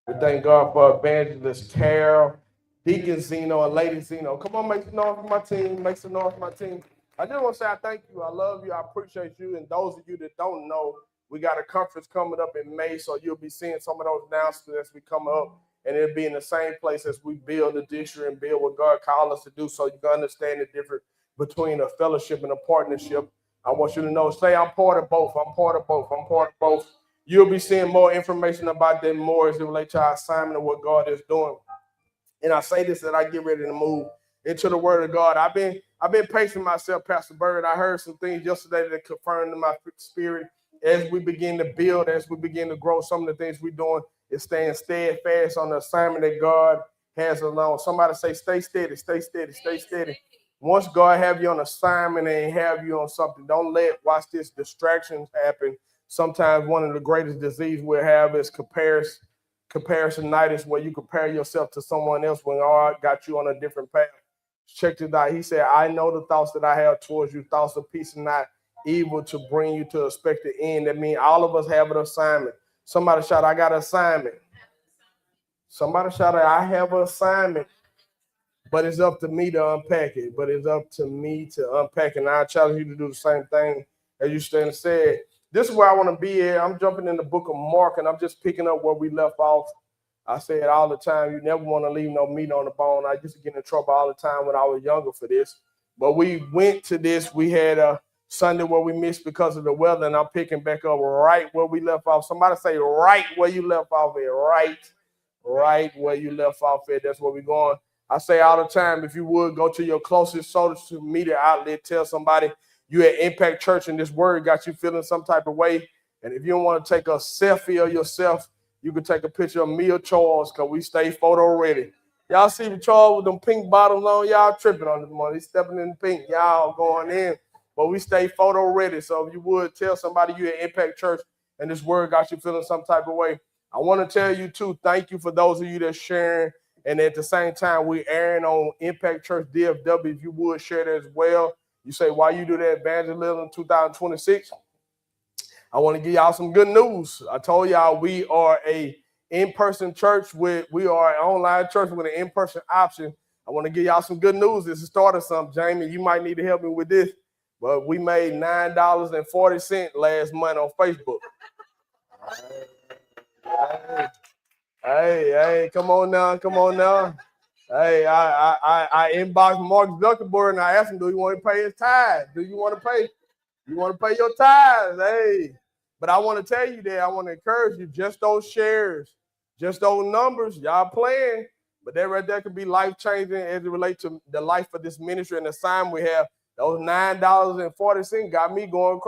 We thank God for Evangelist Carol, Deacon Zeno, and Lady Zeno. Come on, make some noise for my team. Make some noise for my team. I just want to say I thank you. I love you. I appreciate you. And those of you that don't know, we got a conference coming up in May, so you'll be seeing some of those announcements as we come up. And it'll be in the same place as we build the district and build what God called us to do, so you can understand the difference between a fellowship and a partnership. I want you to know, say I'm part of both. I'm part of both. I'm part of both. You'll be seeing more information about that more as it relates to our assignment and what God is doing. And I say this that I get ready to move into the Word of God. I've been pacing myself, Pastor Bird. I heard some things yesterday that confirmed in my spirit as we begin to build, as we begin to grow. Some of the things we're doing is staying steadfast on the assignment that God has alone. Somebody say, stay steady, stay steady, stay steady. Once God have you on assignment and have you on something, don't let, watch this, distractions happen. Sometimes one of the greatest diseases we have is comparisonitis, where you compare yourself to someone else when God got you on a different path. Check this out. He said, I know the thoughts that I have towards you, thoughts of peace and not evil, to bring you to expected end. That means all of us have an assignment. Somebody shout, I got an assignment. Somebody shout, I have an assignment. But it's up to me to unpack it. But it's up to me to unpack it. And I challenge you to do the same thing as you stand and said. This is where I want to be here. I'm jumping in the book of Mark, and I'm just picking up where we left off. I say it all the time. You never want to leave no meat on the bone. I used to get in trouble all the time when I was younger for this. But we went to this. We had a Sunday where we missed because of the weather, and I'm picking back up right where we left off. Somebody say right where you left off at. Right where you left off at. That's where we're going. I say all the time, if you would, go to your closest social media outlet, tell somebody you at Impact Church and this word got you feeling some type of way. And if you don't want to take a selfie of yourself, you can take a picture of me or Charles, because we stay photo ready. Y'all see the Charles with them pink bottoms on? Y'all tripping on this morning. He's stepping in the pink. Y'all going in. But we stay photo ready. So if you would, tell somebody you at Impact Church and this word got you feeling some type of way. I want to tell you, too, thank you for those of you that's sharing. And at the same time, we're airing on Impact Church Dfw. If you would share that as well. You say, why you do that evangelism 2026? I want to give y'all some good news. I told y'all we are a in-person church. We are an online church with an in-person option. I want to give y'all some good news. This is starting something, Jamie. You might need to help me with this. But we made $9.40 last month on Facebook. Hey, come on now. Hey, I inboxed Mark Zuckerberg and I asked him, do you want to pay his tithes? Do you want to pay? You want to pay your tithes? Hey, but I want to tell you that I want to encourage you, just those shares, just those numbers, y'all playing, but that right there could be life-changing as it relates to the life of this ministry and the assignment we have. Those $9.40 got me going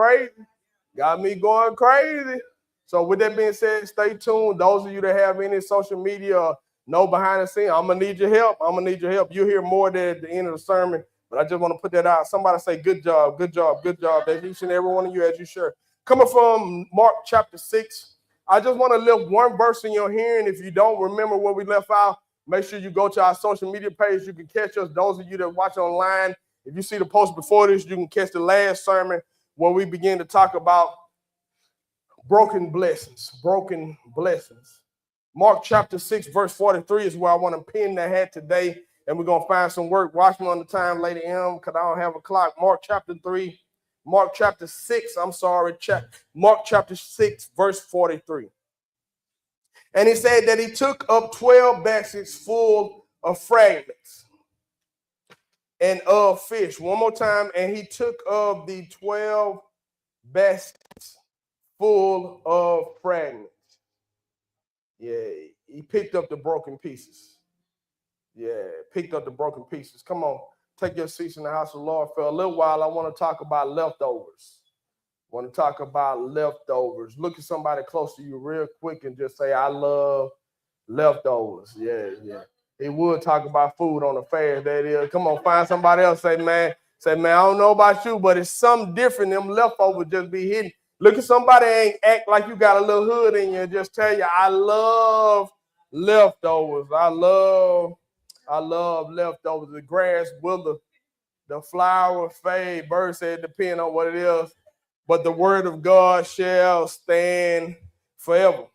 crazy. So with that being said, stay tuned. Those of you that have any social media, know behind the scenes, I'm going to need your help. You'll hear more there at the end of the sermon, but I just want to put that out. Somebody say, good job. That's each and every one of you as you share. Coming from Mark chapter 6, I just want to lift one verse in your hearing. If you don't remember where we left out, make sure you go to our social media page. You can catch us. Those of you that watch online, if you see the post before this, you can catch the last sermon where we begin to talk about broken blessings. Mark chapter 6, verse 43 is where I want to pin the hat today, and we're going to find some work. Watch me on the time, Lady M, because I don't have a clock. Mark chapter 6, Mark chapter 6, verse 43. And he said that he took up 12 baskets full of fragments and of fish. One more time. And he took up the 12 baskets full of fragments. Yeah, he picked up the broken pieces. Come on, take your seats in the house of the Lord. For a little while, I want to talk about leftovers. Look at somebody close to you real quick and just say, I love leftovers. Yeah. He would talk about food on the fast, that is. Come on, find somebody else. Say, man, I don't know about you, but it's something different. Them leftovers just be hidden. Look at somebody and act like you got a little hood in you and just tell you, I love leftovers. I love leftovers. The grass wither, the flower fade. Bird said, depending on what it is. But the word of God shall stand forever.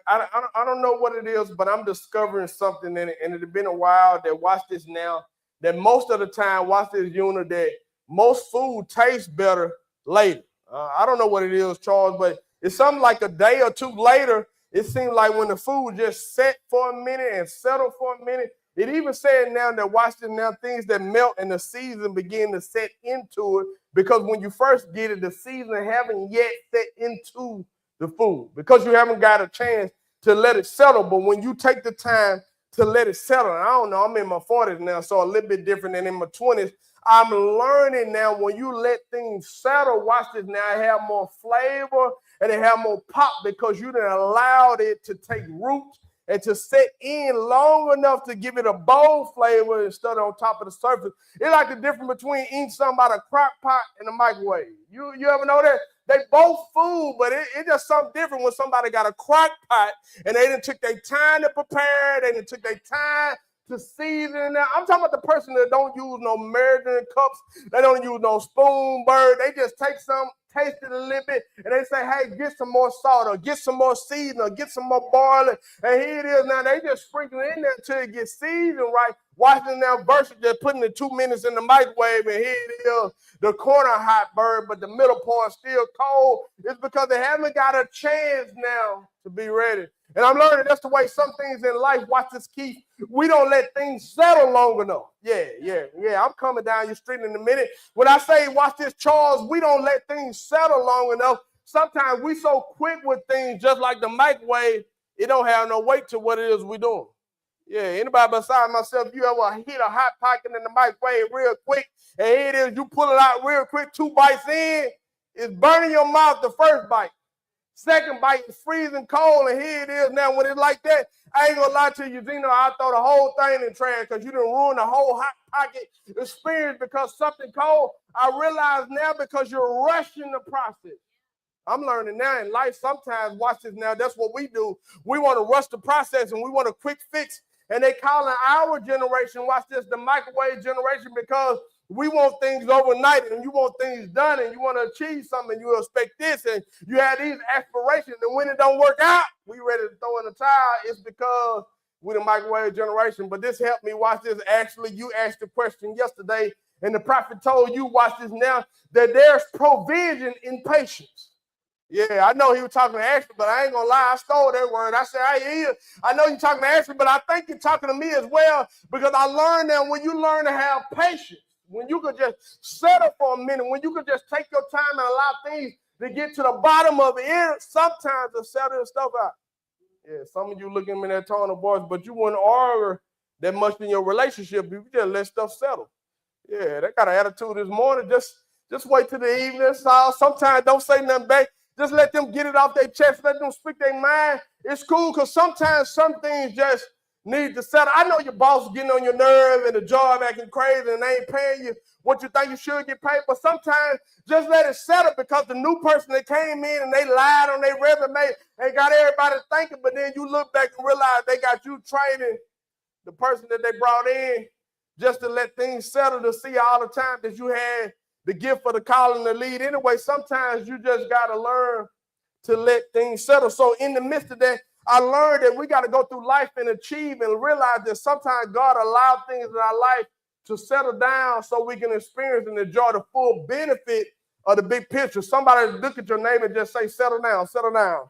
I don't know what it is, but I'm discovering something in it, and it's been a while. That watch this now. That most of the time, watch this unit. That most food tastes better later. I don't know what it is, Charles, but it's something like a day or two later. It seems like when the food just set for a minute and settle for a minute. It even said now that watch this now, things that melt and the season begin to set into it, because when you first get it, the season haven't yet set into the food because you haven't got a chance to let it settle. But when you take the time to let it settle, and I don't know, I'm in my 40s now, so a little bit different than in my 20s. I'm learning now when you let things settle, watch this now, it have more flavor and it have more pop because you done allowed it to take root and to set in long enough to give it a bold flavor instead of on top of the surface. It's like the difference between eating something out of a crock pot and a microwave. You ever know that? They both food, but it's just something different when somebody got a crock pot and they didn't took their time to prepare, they didn't took their time to season. I'm talking about the person that don't use no measuring cups, they don't use no spoon bird, they just take some, taste it a little bit, and they say, hey, get some more salt or get some more seasoning or get some more barley. And here it is now, they just sprinkle it in there until it gets seasoned right. Watching now versus just putting it 2 minutes in the microwave, and here it is, the corner hot bird, but the middle part still cold. It's because they haven't got a chance now to be ready. And I'm learning that's the way some things in life, watch this, Keith, we don't let things settle long enough. Yeah. I'm coming down your street in a minute. When I say, watch this, Charles, we don't let things settle long enough. Sometimes we so quick with things, just like the microwave, it don't have no weight to what it is we're doing. Yeah, anybody besides myself, you ever hit a hot pocket in the microwave real quick, and here it is, you pull it out real quick, 2 bites in, it's burning your mouth the first bite. Second bite is freezing cold, and here it is now. When it's like that, I ain't gonna lie to you, Zeno, I'll throw the whole thing in trash because you done ruined the whole hot pocket experience because something cold. I realize now because you're rushing the process. I'm learning now in life sometimes, watch this now, that's what we do. We want to rush the process and we want a quick fix. And they call it our generation, watch this, the microwave generation, because we want things overnight and you want things done and you want to achieve something and you expect this and you have these aspirations, and when it don't work out, we ready to throw in the towel. It's because we're the microwave generation. But this helped me, watch this. Actually, you asked the question yesterday and the prophet told you, watch this now, that there's provision in patience. Yeah, I know he was talking to Ashley, but I ain't gonna lie, I stole that word. I said, I know you're talking to Ashley, but I think you're talking to me as well, because I learned that when you learn to have patience, when you could just settle for a minute, when you could just take your time and allow things to get to the bottom of it, sometimes to settle stuff out. Yeah, some of you looking at me in that tone of voice, but you wouldn't argue that much in your relationship. You just let stuff settle. Yeah, they got an attitude this morning. Just wait till the evening. So sometimes don't say nothing back. Just let them get it off their chest. Let them speak their mind. It's cool because sometimes some things just need to settle. I know your boss is getting on your nerve and the job acting crazy and they ain't paying you what you think you should get paid. But sometimes just let it settle because the new person that came in and they lied on their resume and got everybody thinking. But then you look back and realize they got you training the person that they brought in just to let things settle, to see all the time that you had the gift for the calling to lead. Anyway, sometimes you just got to learn to let things settle. So in the midst of that, I learned that we got to go through life and achieve and realize that sometimes God allowed things in our life to settle down so we can experience and enjoy the full benefit of the big picture. Somebody look at your neighbor and just say, settle down, settle down.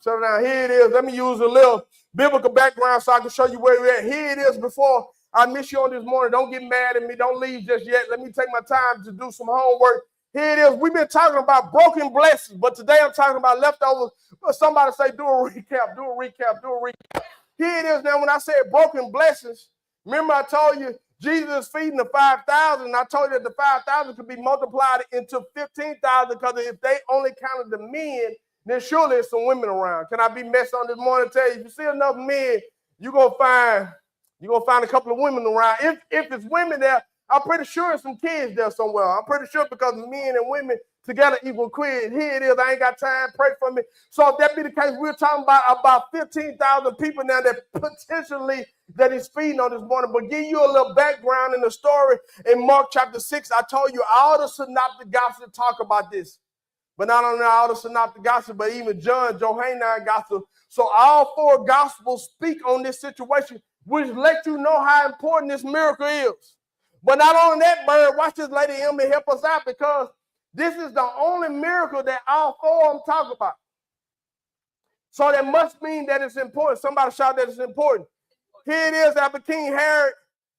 Settle down. Here it is. Let me use a little biblical background so I can show you where we're at. Here it is before I miss you on this morning. Don't get mad at me. Don't leave just yet. Let me take my time to do some homework. Here it is. We've been talking about broken blessings, but today I'm talking about leftovers. Somebody say, do a recap, do a recap, do a recap. Here it is now. When I said broken blessings, remember I told you Jesus is feeding the 5,000. I told you that the 5,000 could be multiplied into 15,000 because if they only counted the men, then surely there's some women around. Can I be messy on this morning? Tell you, if you see enough men, you're gonna find a couple of women around. If it's women there, I'm pretty sure there's some kids there somewhere. I'm pretty sure because men and women together equal quid. Here it is. I ain't got time. Pray for me. So if that be the case, we're talking about 15,000 people now that potentially that is feeding on this morning. But give you a little background in the story in Mark chapter 6. I told you all the synoptic gospels talk about this. But not only all the synoptic gospels, but even John, Johannine gospel. So all 4 gospels speak on this situation, which lets you know how important this miracle is. But not only that, Bird, watch this lady Emma help us out, because this is the only miracle that all 4 of them talk about. So that must mean that it's important. Somebody shout that it's important. Here it is, after King Herod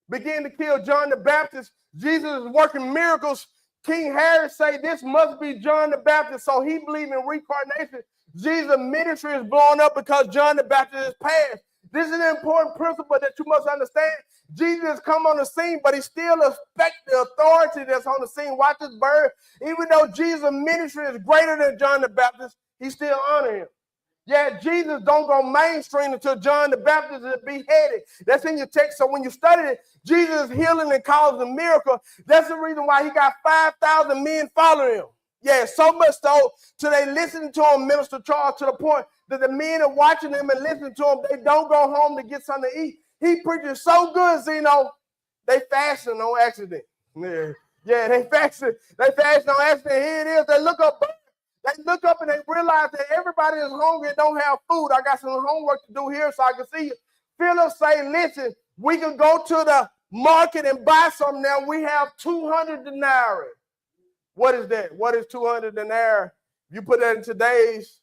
began to kill John the Baptist, Jesus is working miracles. King Herod say this must be John the Baptist, so he believed in reincarnation. Jesus' ministry is blowing up because John the Baptist is passed. This is an important principle that you must understand. Jesus come on the scene, but he still expects the authority that's on the scene. Watch this, Bird. Even though Jesus' ministry is greater than John the Baptist, he still honor him. Yeah, Jesus don't go mainstream until John the Baptist is beheaded. That's in your text. So when you study it, Jesus healing and causing a miracle. That's the reason why he got 5,000 men following him. Yeah, so much so till they listen to him, Minister Charles, to the point that the men are watching him and listening to him. They don't go home to get something to eat. He preaches so good, Zeno, they fasting on accident. Yeah, they fasting. They fasting on accident. Here it is. They look up and they realize that everybody is hungry and don't have food. I got some homework to do here so I can see you. Philip say, listen, we can go to the market and buy some now. We have 200 denarii. What is that? What is 200 denarii? You put that in today's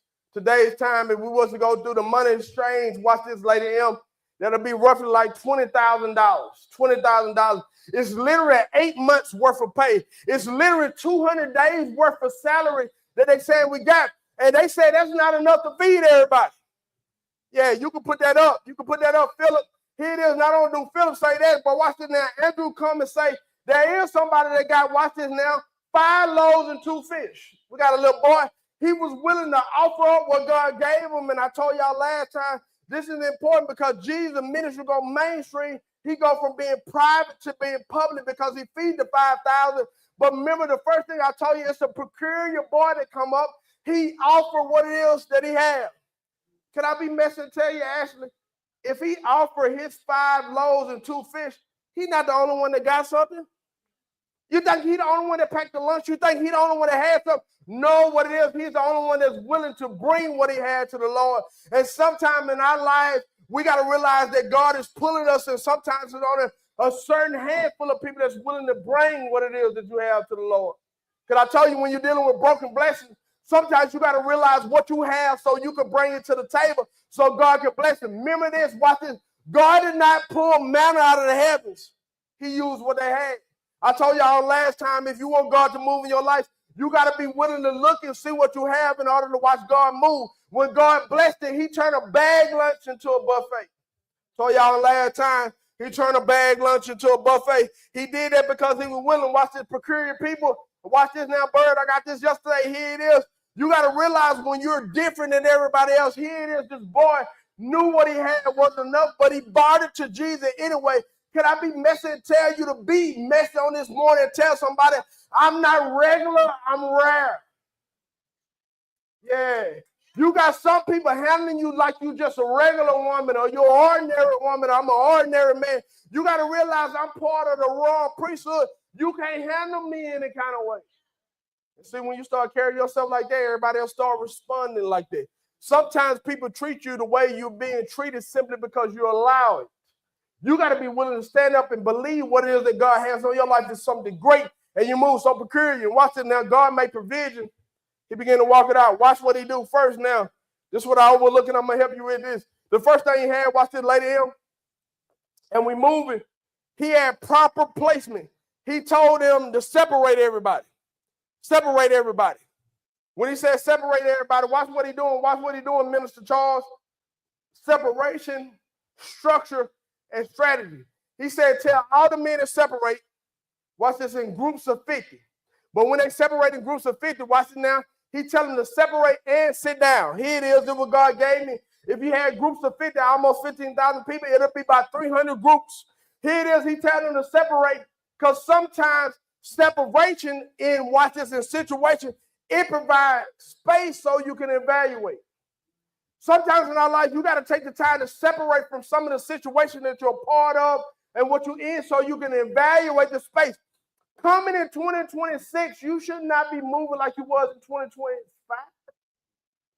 time, if we was to go through the money exchange, watch this, Lady M, that'll be roughly like $20,000. $20,000. It's literally 8 months worth of pay. It's literally 200 days worth of salary that they say we got. And they say that's not enough to feed everybody. Yeah, you can put that up. You can put that up, Philip. Here it is. Not only do Philip say that, but watch this now. Andrew come and say, there is somebody that got, watch this now, 5 loaves and 2 fish. We got a little boy. He was willing to offer up what God gave him. And I told y'all last time, this is important because Jesus' ministry go mainstream. He go from being private to being public because he feed the 5,000. But remember, the first thing I told you is to procure your boy to come up. He offered what it is that he had. Can I be messy and tell you, Ashley? If he offered his 5 loaves and 2 fish, he's not the only one that got something. You think he's the only one that packed the lunch? You think he's the only one that had something? No, what it is, he's the only one that's willing to bring what he had to the Lord. And sometime in our lives, we got to realize that God is pulling us, and sometimes it's on a certain handful of people that's willing to bring what it is that you have to the Lord. Can I tell you, when you're dealing with broken blessings, sometimes you got to realize what you have so you can bring it to the table so God can bless it. Remember this, watch this. God did not pull manna out of the heavens. He used what they had. I told y'all last time, if you want God to move in your life, you got to be willing to look and see what you have in order to watch God move. When God blessed it, he turned a bag lunch into a buffet. Told y'all last time, he turned a bag lunch into a buffet. He did that because he was willing. Watch this, procure your people. Watch this now, Bird. I got this yesterday. Here it is. You got to realize when you're different than everybody else. Here it is. This boy knew what he had wasn't enough, but he bought it to Jesus anyway. Can I be messy and tell you to be messy on this morning and tell somebody, I'm not regular, I'm rare. Yeah. You got some people handling you like you just a regular woman or you're an ordinary woman. I'm an ordinary man. You got to realize I'm part of the royal priesthood. You can't handle me any kind of way. And see, when you start carrying yourself like that, everybody else start responding like that. Sometimes people treat you the way you're being treated simply because you allow it. You got to be willing to stand up and believe what it is that God has on your life is something great, and you move so peculiar. Watch it now. God made provision. He began to walk it out. Watch what he do first now. This is what I overlook, and I'm going to help you with this. The first thing he had, watch this, Lady M, and we moving. He had proper placement. He told them to separate everybody. Separate everybody. When he said separate everybody, watch what he doing. Watch what he doing, Minister Charles. Separation, structure, and strategy. He said, tell all the men to separate. Watch this, in groups of 50. But when they separate in groups of 50, watch it now. He tell them to separate and sit down. Here it is, what God gave me. If you had groups of 50, almost 15,000 people, it'll be about 300 groups. Here it is, he telling them to separate, because sometimes separation in, watch this, in situation, it provides space so you can evaluate. Sometimes in our life, you got to take the time to separate from some of the situation that you're a part of and what you're in so you can evaluate the space. Coming in 2026, you should not be moving like you was in 2025.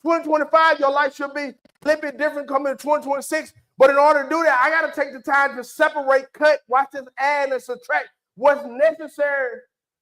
2025, your life should be a little bit different coming to 2026. But in order to do that, I got to take the time to separate, cut, watch this, add, and subtract what's necessary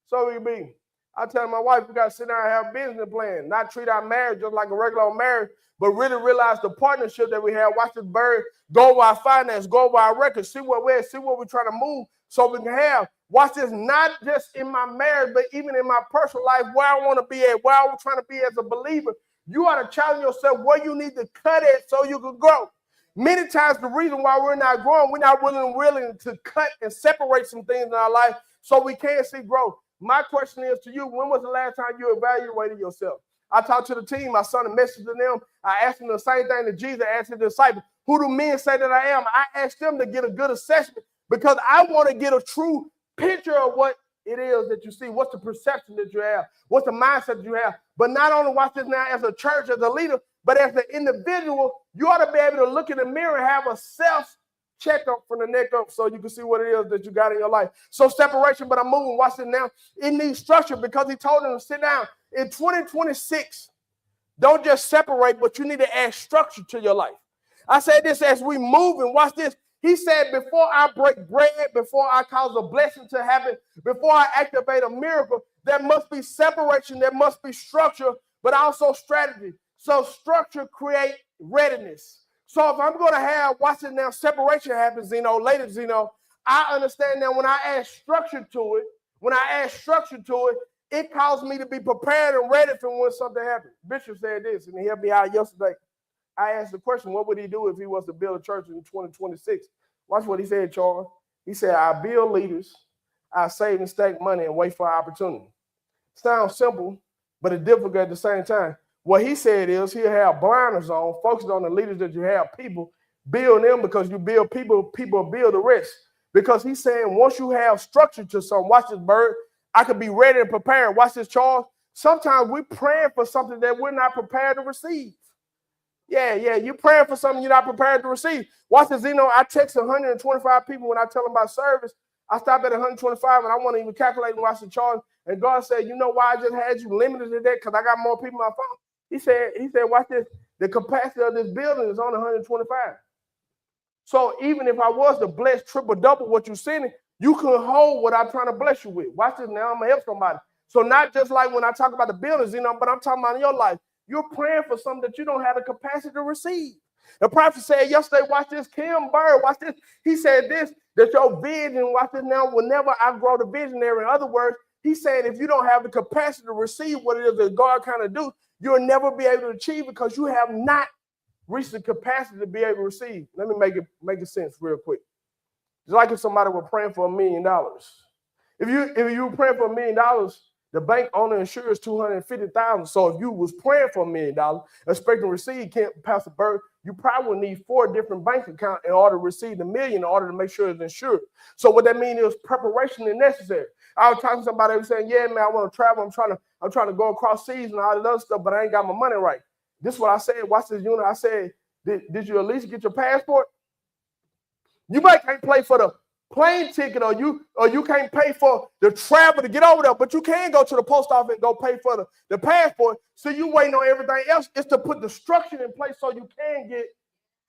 so we be. I tell my wife, we got to sit down and have a business plan, not treat our marriage just like a regular marriage, but really realize the partnership that we have. Watch this bird, go over our finance, go over our records, see what we're at, see what we're trying to move so we can have. Watch this, not just in my marriage, but even in my personal life, where I want to be at, where I'm trying to be as a believer. You ought to challenge yourself where you need to cut it so you can grow. Many times the reason why we're not growing, we're not willing to cut and separate some things in our life so we can't see growth. My question is to you, when was the last time you evaluated yourself? I talked to the team, I sent a message to them. I asked them the same thing that Jesus asked his disciples. Who do men say that I am? I asked them to get a good assessment because I want to get a true picture of what it is that you see. What's the perception that you have? What's the mindset that you have? But not only watch this now as a church, as a leader, but as an individual, you ought to be able to look in the mirror and have a self checkup from the neck up so you can see what it is that you got in your life. So separation, but I'm moving. Watch it now. It needs structure because he told them to sit down. In 2026, don't just separate, but you need to add structure to your life. I said this as we move, and watch this. He said, before I break bread, before I cause a blessing to happen, before I activate a miracle, there must be separation, there must be structure, but also strategy. So structure creates readiness. So if I'm going to have, watch it now, separation happens, later, I understand that when I add structure to it, it caused me to be prepared and ready for when something happens. Bishop said this, and he helped me out yesterday. I asked the question, what would he do if he was to build a church in 2026? Watch what he said, Charles. He said, I build leaders, I save and stack money and wait for opportunity. Sounds simple, but it's difficult at the same time. What he said is he'll have blinders on, focus on the leaders that you have, people, build them because you build people, people build the rest. Because he's saying once you have structure to something, watch this bird, I could be ready and prepared. Watch this, Charles. Sometimes we're praying for something that we're not prepared to receive. Yeah, you're praying for something you're not prepared to receive. Watch this, I text 125 people when I tell them about service. I stop at 125 and I want to even calculate and watch the charge. And God said, you know why I just had you limited to that? Because I got more people on my phone. He said, watch this. The capacity of this building is only 125. So even if I was to bless triple double what you're sending, you can hold what I'm trying to bless you with. Watch this now. I'm going to help somebody. So not just like when I talk about the buildings, but I'm talking about in your life. You're praying for something that you don't have the capacity to receive. The prophet said yesterday, watch this, Kim Bird, watch this. He said this, that your vision, watch this now, whenever I grow the visionary. In other words, he said if you don't have the capacity to receive what it is that God kind of do, you'll never be able to achieve because you have not reached the capacity to be able to receive. Let me make it sense real quick. It's like if somebody were praying for $1 million. If you were praying for $1 million, the bank only insures $250,000. So if you was praying for $1 million, expecting to receive, Pastor Bird, you probably will need 4 different bank accounts in order to receive the $1 million in order to make sure it's insured. So what that means is preparation is necessary. I was talking to somebody who saying, yeah, man, I want to travel. I'm trying to go across seas and all that other stuff, but I ain't got my money right. This is what I said. Watch this unit. I said, did you at least get your passport? You might can't pay for the plane ticket or you can't pay for the travel to get over there, but you can go to the post office and go pay for the passport. So you waiting on everything else. It's to put the structure in place so you can get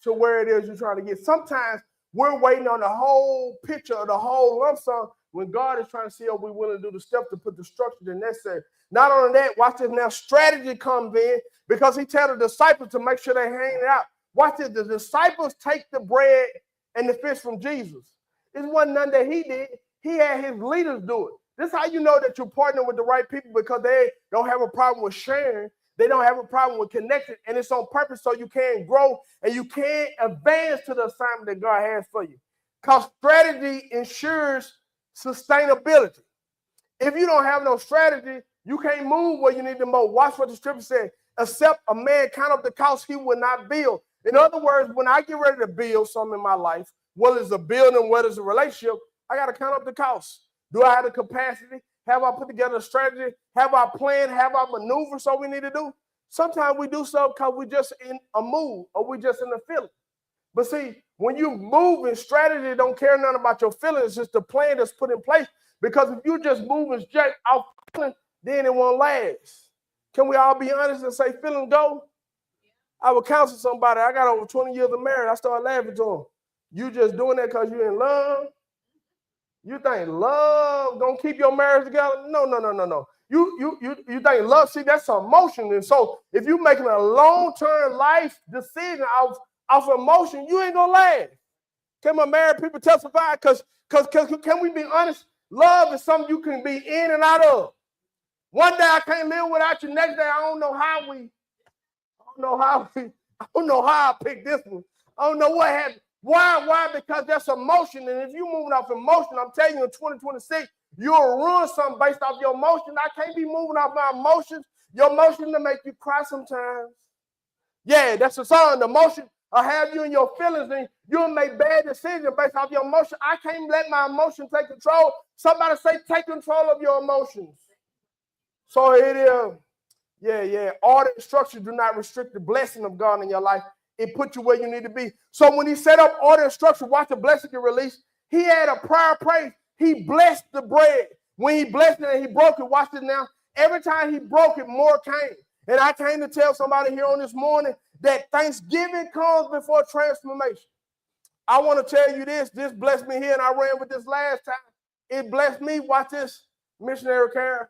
to where it is you're trying to get. Sometimes we're waiting on the whole picture or the whole lump sum when God is trying to see if we're willing to do the steps to put the structure that's necessary. Not only that, watch this now, strategy comes in because he tells the disciples to make sure they hang it out. Watch this, the disciples take the bread and the fish from Jesus. It wasn't none that he did. He had his leaders do it. This is how you know that you're partnering with the right people because they don't have a problem with sharing. They don't have a problem with connecting, and it's on purpose so you can grow and you can advance to the assignment that God has for you. Because strategy ensures sustainability. If you don't have no strategy, you can't move where you need to move. Watch what the scripture said. Except a man count up the cost, he will not build. In other words, when I get ready to build something in my life, whether it's a building, whether it's a relationship, I got to count up the costs. Do I have the capacity? Have I put together a strategy? Have I planned? Have I maneuvered so we need to do? Sometimes we do so because we're just in a mood or we're just in a feeling. But see, when you move in strategy, don't care nothing about your feelings. It's just the plan that's put in place. Because if you just moving straight off feeling, then it won't last. Can we all be honest and say feeling go? I would counsel somebody. I got over 20 years of marriage. I started laughing to them. You just doing that because you're in love? You think love gonna keep your marriage together? No. You think love? See, that's emotion. And so if you're making a long-term life decision off emotion, you ain't gonna last. Can my married people testify? Because can we be honest? Love is something you can be in and out of. One day I can't live without you. Next day I don't know how I picked this one. I don't know what happened. Why? Because that's emotion. And if you're moving off emotion, I'm telling you, in 2026, you'll ruin something based off your emotion. I can't be moving off my emotions. Your emotion to make you cry sometimes. Yeah, that's a song. The emotion will have you in your feelings, and you'll make bad decisions based off your emotion. I can't let my emotion take control. Somebody say, take control of your emotions. So it is. Yeah. Order and structure do not restrict the blessing of God in your life. It put you where you need to be. So when he set up order and structure, watch the blessing get released. He had a prior praise. He blessed the bread. When he blessed it and he broke it, watch it now. Every time he broke it, more came. And I came to tell somebody here on this morning that Thanksgiving comes before transformation. I want to tell you this. This blessed me here, and I ran with this last time. It blessed me. Watch this, missionary Karen.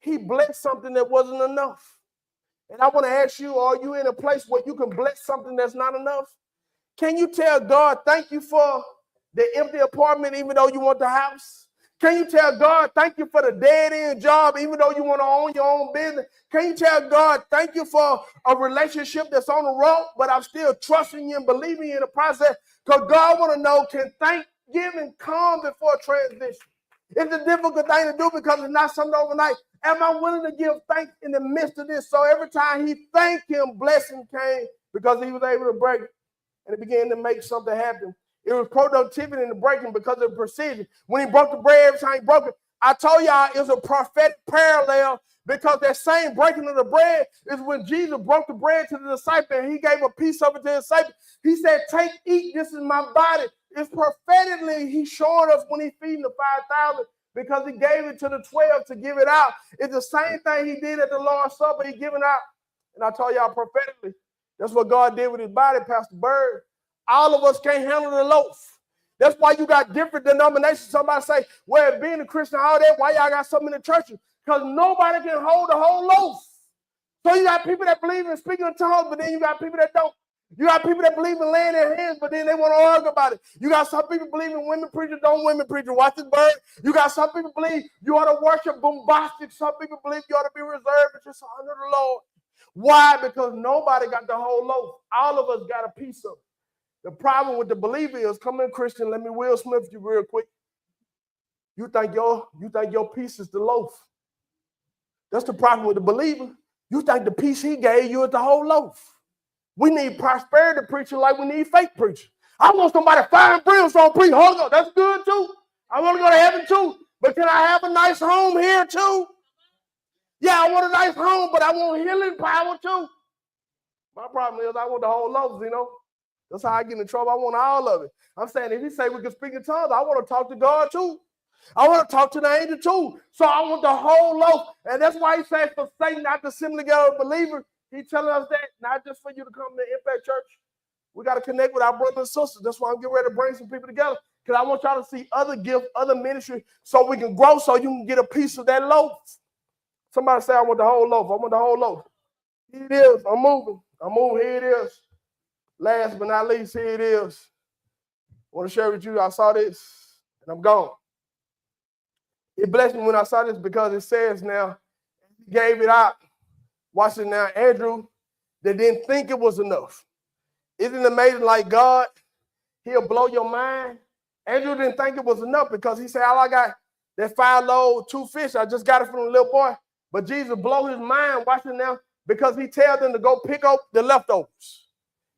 He blessed something that wasn't enough. And I want to ask you, are you in a place where you can bless something that's not enough? Can you tell God, thank you for the empty apartment, even though you want the house? Can you tell God, thank you for the dead-end job, even though you want to own your own business? Can you tell God, thank you for a relationship that's on the road, but I'm still trusting you and believing you in the process? Because God want to know, can Thanksgiving come before transition? It's a difficult thing to do because it's not something overnight. Am I willing to give thanks in the midst of this? So every time he thanked him, blessing came because he was able to break it. And it began to make something happen. It was productivity in the breaking because of precision. When he broke the bread, every time he broke it, I told y'all it was a prophetic parallel because that same breaking of the bread is when Jesus broke the bread to the disciple and he gave a piece of it to the disciple. He said, take, eat, this is my body. It's prophetically, he's showing us when he's feeding the 5,000 because he gave it to the 12 to give it out. It's the same thing he did at the Lord's Supper. He giving out. And I told y'all prophetically, that's what God did with his body, Pastor Bird. All of us can't handle the loaf. That's why you got different denominations. Somebody say, well, being a Christian, all that, why y'all got so many churches? Because nobody can hold the whole loaf. So you got people that believe in speaking in tongues, but then you got people that don't. You got people that believe in laying their hands, but then they want to argue about it. You got some people believe in women preachers, don't women preachers. Watch this, Bird. You got some people believe you ought to worship bombastic. Some people believe you ought to be reserved and just honor the Lord. Why? Because nobody got the whole loaf. All of us got a piece of it. The problem with the believer is, come in, Christian, let me Will Smith you real quick. You think your piece is the loaf. That's the problem with the believer. You think the piece he gave you is the whole loaf. We need prosperity preaching like we need faith preaching. I want somebody fire and brimstone preach. Hold on, that's good too. I want to go to heaven too. But can I have a nice home here too? Yeah, I want a nice home, but I want healing power too. My problem is I want the whole loaf, you know. That's how I get in trouble. I want all of it. I'm saying if he say we can speak in tongues, I want to talk to God too. I want to talk to the angel too. So I want the whole loaf. And that's why he says for Satan not to assembly together with believers. He's telling us that not just for you to come to Impact Church. We got to connect with our brothers and sisters. That's why I'm getting ready to bring some people together. Because I want y'all to see other gifts, other ministry, so we can grow, so you can get a piece of that loaf. Somebody say, I want the whole loaf. I want the whole loaf. Here it is. I'm moving. Here it is. Last but not least, here it is. I want to share with you. I saw this, and I'm gone. It blessed me when I saw this because it says now, he gave it out. Watch it now. Andrew, they didn't think it was enough. Isn't it amazing like God, he'll blow your mind? Andrew didn't think it was enough because he said, all I got, that 5 loaves, 2 fish. I just got it from the little boy. But Jesus blow his mind. Watch it now because he tells them to go pick up the leftovers.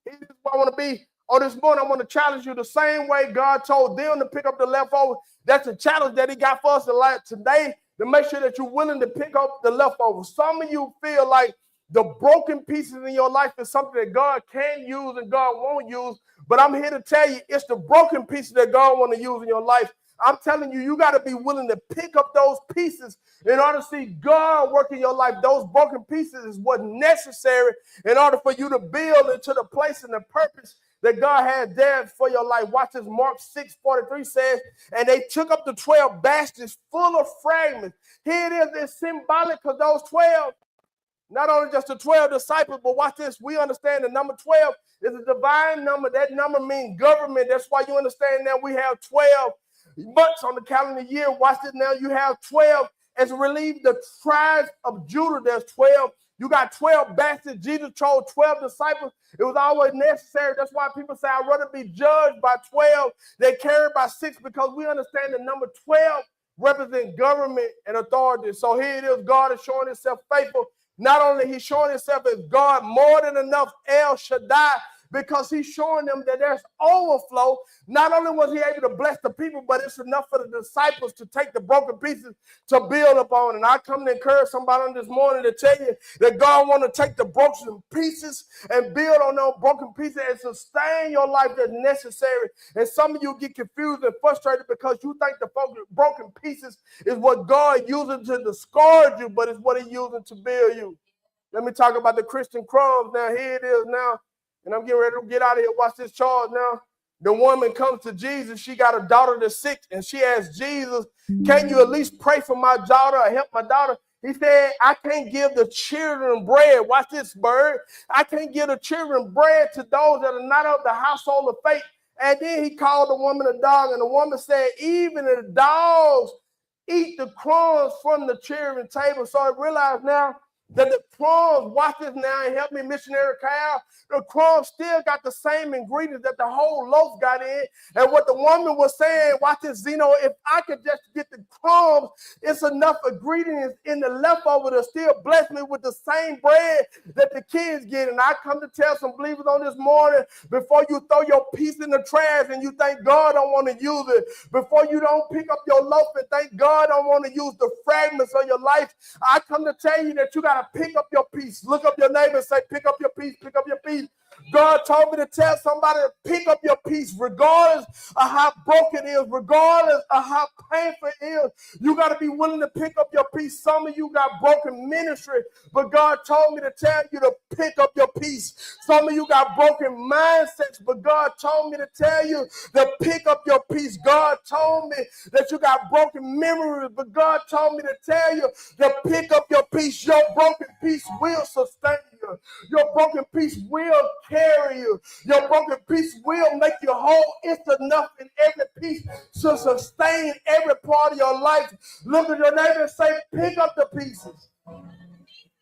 Here's what I want to be. On this morning, I want to challenge you the same way God told them to pick up the leftovers. That's a challenge that he got for us today, to make sure that you're willing to pick up the leftovers. Some of you feel like the broken pieces in your life is something that God can use and God won't use. But I'm here to tell you, it's the broken pieces that God wants to use in your life. I'm telling you, you got to be willing to pick up those pieces in order to see God work in your life. Those broken pieces is what's necessary in order for you to build into the place and the purpose that God had there for your life. Watch this. Mark 6:43 says, and they took up the 12 baskets full of fragments. Here it is. It's symbolic of those 12. Not only just the 12 disciples, but watch this. We understand the number 12 is a divine number. That number means government. That's why you understand now we have 12 months on the calendar year. Watch this now. You have 12 as relieve the tribes of Judah. There's 12. You got 12 baskets. Jesus chose 12 disciples. It was always necessary. That's why people say, I'd rather be judged by 12 than carried by 6, because we understand the number 12 represents government and authority. So here it is. God is showing himself faithful. Not only he's showing himself as God more than enough, El Shaddai, because he's showing them that there's overflow. Not only was he able to bless the people, but it's enough for the disciples to take the broken pieces to build upon. And I come to encourage somebody on this morning to tell you that God wants to take the broken pieces and build on those broken pieces and sustain your life that's necessary. And some of you get confused and frustrated because you think the broken pieces is what God uses to discourage you, but it's what he uses to build you. Let me talk about the Christian crumbs. Now, here it is now. And I'm getting ready to get out of here. Watch this charge now. The woman comes to Jesus. She got a daughter that's sick. And she asks Jesus, can you at least pray for my daughter or help my daughter? He said, I can't give the children bread. Watch this, bird. I can't give the children bread to those that are not of the household of faith. And then he called the woman a dog. And the woman said, even the dogs eat the crumbs from the children's table. So I realize now that the crumbs, watch this now and help me, missionary Kyle, the crumbs still got the same ingredients that the whole loaf got in. And what the woman was saying, watch this, Zeno, if I could just get the crumbs, it's enough ingredients in the leftover to still bless me with the same bread that the kids get. And I come to tell some believers on this morning, before you throw your piece in the trash and you think God don't want to use it, before you don't pick up your loaf and think God don't want to use the fragments of your life, I come to tell you that you got to pick up your piece. Look up your neighbor and say, pick up your piece, pick up your piece. God told me to tell somebody to pick up your piece, regardless of how broken it is, regardless of how painful it is. You got to be willing to pick up your piece. Some of you got broken ministry, but God told me to tell you to pick up your piece. Some of you got broken mindsets, but God told me to tell you to pick up your piece. God told me that you got broken memories, but God told me to tell you to pick up your piece. Your broken piece will sustain you. Your broken piece will carry you. Your broken piece will make you whole. It's enough in every piece to sustain every part of your life. Look at your neighbor and say, pick up the pieces.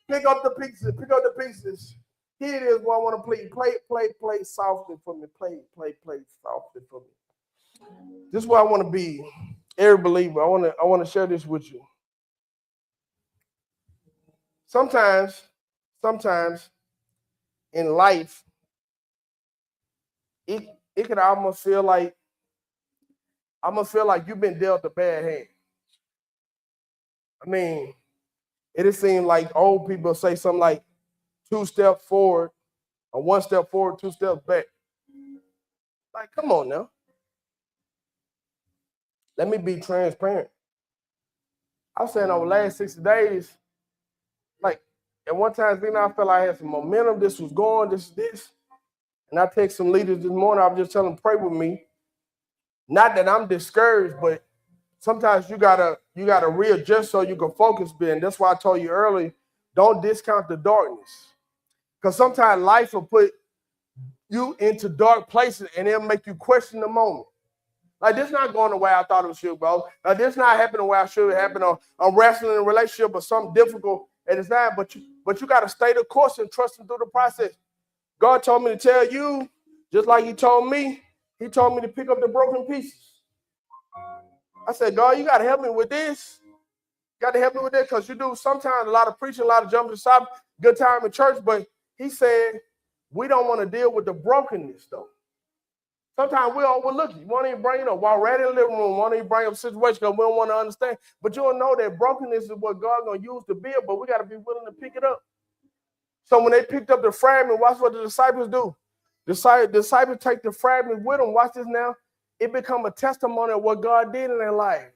Pick up the pieces. Pick up the pieces. Here it is what I want to play. Play softly for me. Play softly for me. This is what I want to be. Every believer. I want to share this with you. Sometimes in life, it can almost feel like you've been dealt a bad hand. I mean, it seems like old people say something like 2 steps forward or 1 step forward, 2 steps back. Like, come on now. Let me be transparent. I was saying over the last 60 days, like at one time, I felt like I had some momentum. This was going, this. And I text some leaders this morning. I was just telling them, pray with me. Not that I'm discouraged, but sometimes you gotta readjust so you can focus. And that's why I told you earlier, don't discount the darkness. Because sometimes life will put you into dark places and it'll make you question the moment. Like, this not going the way I thought it should go. This not happening the way I should happen. Or I'm wrestling in a relationship or something difficult at the time. But you got to stay the course and trust him through the process. God told me to tell you, just like he told me to pick up the broken pieces. I said, God, you got to help me with this. You got to help me with this, because you do sometimes a lot of preaching, a lot of jumping, stop, good time in church. But he said, we don't want to deal with the brokenness, though. Sometimes we overlook it. You won't even bring it up. While we're in the living room, we won't even bring up situations because we don't want to understand. But you'll know that brokenness is what God's going to use to build, but we got to be willing to pick it up. So when they picked up the fragment, watch what the disciples do. The disciples take the fragment with them. Watch this now. it become a testimony of what God did in their life.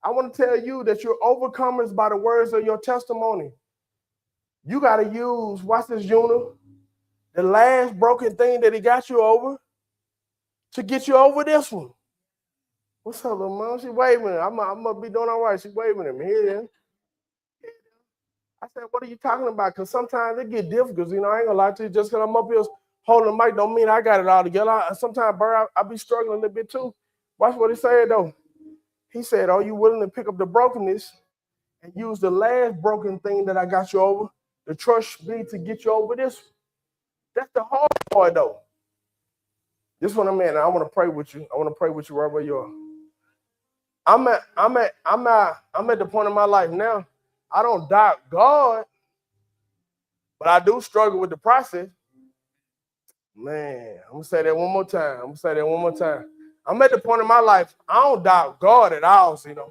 I want to tell you that you're overcomers by the words of your testimony. You got to use, watch this, Juna, the last broken thing that he got you over to get you over this one. What's up, little mom? She waving. I'm going to be doing all right. She waving at me. Here. I said, what are you talking about? Because sometimes it get difficult. You know, I ain't going to lie to you. Just because I'm up here holding the mic don't mean I got it all together. Sometimes, bro, I be struggling a little bit too. Watch what he said, though. He said, are you willing to pick up the brokenness and use the last broken thing that I got you over to trust me to get you over this? That's the hard part, though. This one I'm at, and I want to pray with you. I want to pray with you right where you are. I'm at the point in my life now. I don't doubt God, but I do struggle with the process. Man, I'm gonna say that one more time. I'm at the point in my life, I don't doubt God at all, you know.